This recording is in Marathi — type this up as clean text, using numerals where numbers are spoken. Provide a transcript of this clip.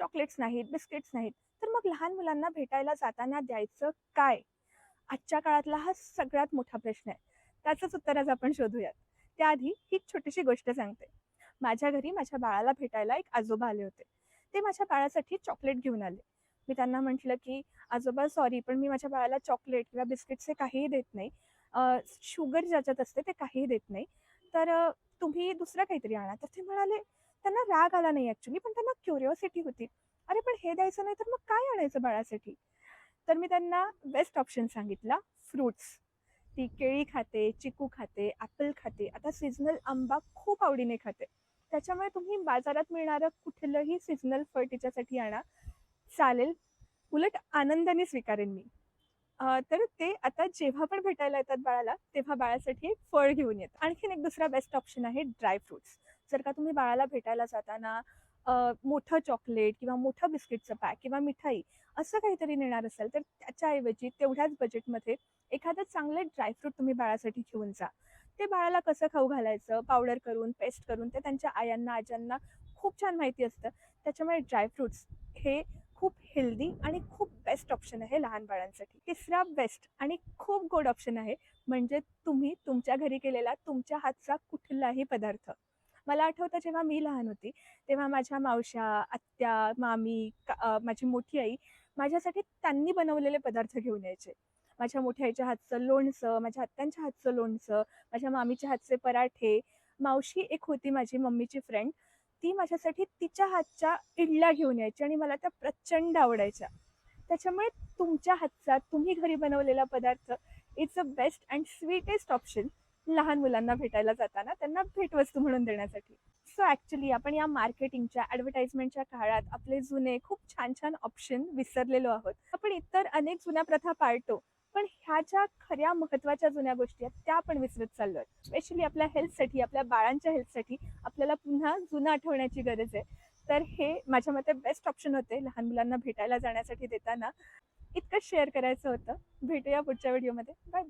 चॉकलेट्स नाहीत, बिस्किट्स नाहीत, तर मग लहान मुलांना भेटायला जाताना द्यायचं काय? आजच्या काळातला हा सगळ्यात मोठा प्रश्न आहे. त्याचंच उत्तर आज आपण शोधूयात. त्याआधी ही एक छोटीशी गोष्ट सांगते. माझ्या घरी माझ्या बाळाला भेटायला एक आजोबा आले होते. ते माझ्या बाळासाठी चॉकलेट घेऊन आले. मी त्यांना म्हटलं, की "आजोबा सॉरी, पण मी माझ्या बाळाला चॉकलेट किंवा बिस्किट्स हे काहीही देत नाही. शुगर ज्याच्यात असते ते काहीही देत नाही. तर तुम्ही दुसरं काहीतरी आणा." तर ते म्हणाले, त्यांना राग आला नाही ॲक्चुअली, पण त्यांना क्युरिओसिटी होती. "अरे, पण हे द्यायचं नाही तर मग काय आणायचं बाळासाठी?" तर मी त्यांना बेस्ट ऑप्शन सांगितला, फ्रुट्स. ती केळी खाते, चिकू खाते, ॲपल खाते. आता सीझनल आंबा खूप आवडीने खाते. त्याच्यामुळे तुम्ही बाजारात मिळणारं कुठलंही सीझनल फळ तिच्यासाठी आणा, चालेल. उलट आनंदाने स्वीकारेन मी. तर ते आता जेव्हा पण भेटायला येतात बाळाला, तेव्हा बाळासाठी एक फळ घेऊन येतात. आणखीन एक दुसरा बेस्ट ऑप्शन आहे ड्राय फ्रुट्स. जर का तुम्ही बाळाला भेटायला जाताना मोठं चॉकलेट किंवा मोठं बिस्किटचं पॅक किंवा मिठाई असं काहीतरी नेणार असाल, तर त्याच्याऐवजी तेवढ्याच बजेटमध्ये एखादं चांगले ड्रायफ्रूट तुम्ही बाळासाठी घेऊन जा. ते बाळाला कसं खाऊ घालायचं, पावडर करून, पेस्ट करून ते त्यांच्या आयांना, आज्यांना खूप छान माहिती असतं. त्याच्यामुळे ड्रायफ्रुट्स हे खूप हेल्दी आणि खूप बेस्ट ऑप्शन आहे लहान बाळांसाठी. तिसरा बेस्ट आणि खूप गोड ऑप्शन आहे, म्हणजे तुम्ही तुमच्या घरी केलेला तुमच्या हातचा कुठलाही पदार्थ. मला आठवतं जेव्हा मी लहान होती, तेव्हा माझ्या मावश्या, आत्या, मामी, माझी मोठी आई माझ्यासाठी त्यांनी बनवलेले पदार्थ घेऊन यायचे. माझ्या मोठ्या आईच्या हातचं लोणचं, माझ्या आत्यांच्या हातचं लोणचं, माझ्या मामीच्या हातचे पराठे. मावशी एक होती माझी मम्मीची फ्रेंड, ती माझ्यासाठी तिच्या हातच्या इडल्या घेऊन यायची आणि मला त्या प्रचंड आवडायच्या. त्याच्यामुळे तुमच्या हातचा, तुम्ही घरी बनवलेला पदार्थ it's a best and sweetest option लहान मुलांना भेटायला जाताना त्यांना भेटवस्तू म्हणून देण्यासाठी. सो ॲक्चुअली आपण या मार्केटिंगच्या, ॲडव्हर्टाइजमेंटच्या काळात आपले जुने खूप छान-छान ऑप्शन विसरलेलो आहोत. आपण इतर अनेक जुन्या प्रथा पाळतो, पण ह्या ज्या खऱ्या महत्त्वाच्या जुन्या गोष्टी आहेत, त्या आपण विसरत चाललोय. स्पेशली आपल्या हेल्थसाठी, आपल्या बाळांच्या हेल्थसाठी आपल्याला पुन्हा जुनं आठवण्याची गरज आहे. तर हे माझ्या मते बेस्ट ऑप्शन होते लहान मुलांना भेटायला जाण्यासाठी देताना. इतकंच शेअर करायचं होतं. भेटूया पुढच्या व्हिडिओमध्ये. Bye bye.